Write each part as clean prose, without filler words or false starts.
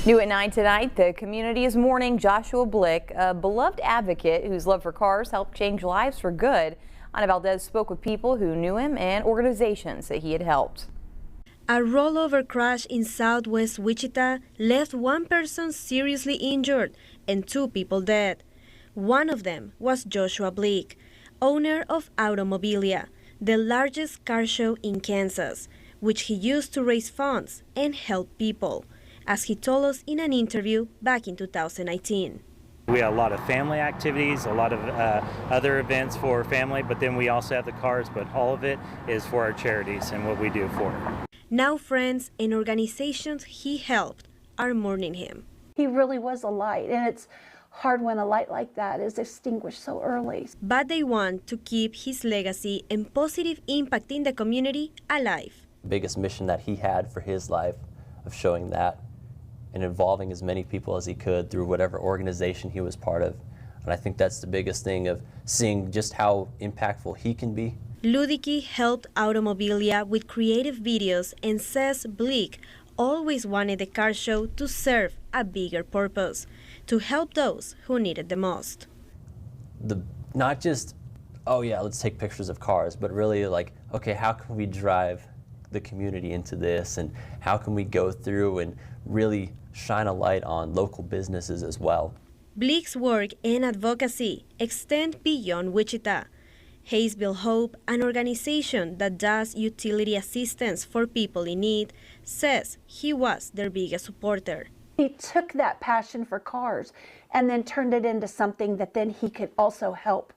New at 9 tonight, the community is mourning Joshua Blick, a beloved advocate whose love for cars helped change lives for good. Ana Valdez spoke with people who knew him and organizations that he had helped. A rollover crash in southwest Wichita left one person seriously injured and 2 people dead. One of them was Joshua Blick, owner of Automobilia, the largest car show in Kansas, which he used to raise funds and help people, as he told us in an interview back in 2019. We have a lot of family activities, a lot of other events for family, but then we also have the cars, but all of it is for our charities and what we do for it. Now friends and organizations he helped are mourning him. He really was a light, and it's hard when a light like that is extinguished so early. But they want to keep his legacy and positive impact in the community alive. The biggest mission that he had for his life of showing that and involving as many people as he could through whatever organization he was part of. And I think that's the biggest thing, of seeing just how impactful he can be. Ludicki helped Automobilia with creative videos and says Blick always wanted the car show to serve a bigger purpose, to help those who need it the most. Not just, oh yeah, let's take pictures of cars, but really like, okay, how can we drive the community into this, and how can we go through and really shine a light on local businesses as well. Blick's work and advocacy extend beyond Wichita. Hayesville Hope, an organization that does utility assistance for people in need, says he was their biggest supporter. He took that passion for cars and then turned it into something that then he could also help.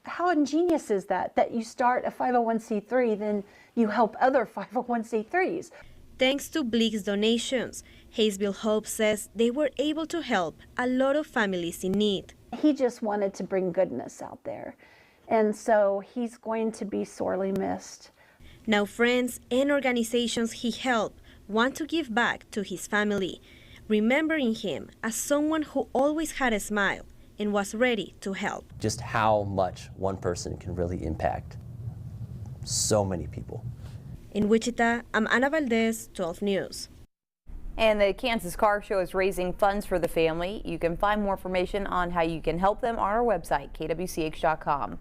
How ingenious is that? That you start a 501c3, then you help other 501c3s. Thanks to Blick's donations, Hayesville Hope says they were able to help a lot of families in need. He just wanted to bring goodness out there, and so he's going to be sorely missed. Now friends and organizations he helped want to give back to his family, remembering him as someone who always had a smile and was ready to help. Just how much one person can really impact so many people. In Wichita, I'm Ana Valdez, 12 News. And the Kansas Car Show is raising funds for the family. You can find more information on how you can help them on our website, kwch.com.